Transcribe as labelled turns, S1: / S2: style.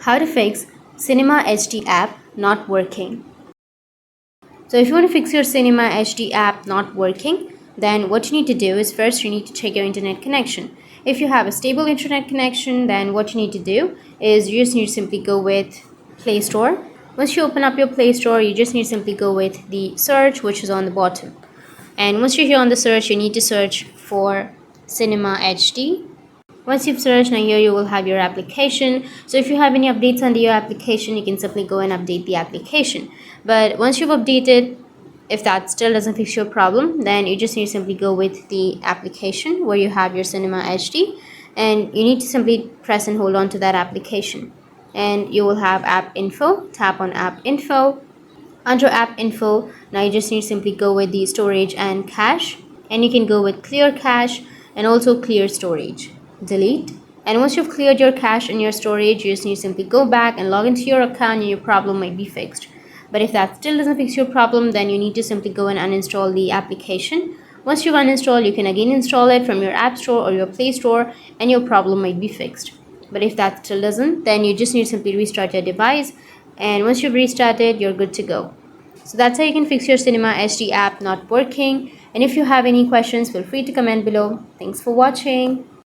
S1: How to fix Cinema HD app not working. So if you want to fix your Cinema HD app not working, then what you need to do is first you need to check your internet connection. If you have a stable internet connection, then what you need to do is you just need to simply go with Play Store. Once you open up your Play Store, you just need to simply go with the search, which is on the bottom. And once you're here on the search, you need to search for Cinema HD. Once you've searched, now here you will have your application. So if you have any updates under your application, you can simply go and update the application. But once you've updated, if that still doesn't fix your problem, then you just need to simply go with the application where you have your Cinema HD, and you need to simply press and hold on to that application. And you will have app info. Tap on app info. Under app info, now you just need to simply go with the storage and cache, and you can go with clear cache and also clear storage. Delete. And once you've cleared your cache and your storage, you just need to simply go back and log into your account and your problem might be fixed. But if that still doesn't fix your problem, then you need to simply go and uninstall the application. Once you've uninstalled, you can again install it from your app store or your Play Store and your problem might be fixed. But if that still doesn't, then you just need to simply restart your device, and once you've restarted, you're good to go. So that's how you can fix your Cinema HD app not working. And if you have any questions, feel free to comment below. Thanks for watching.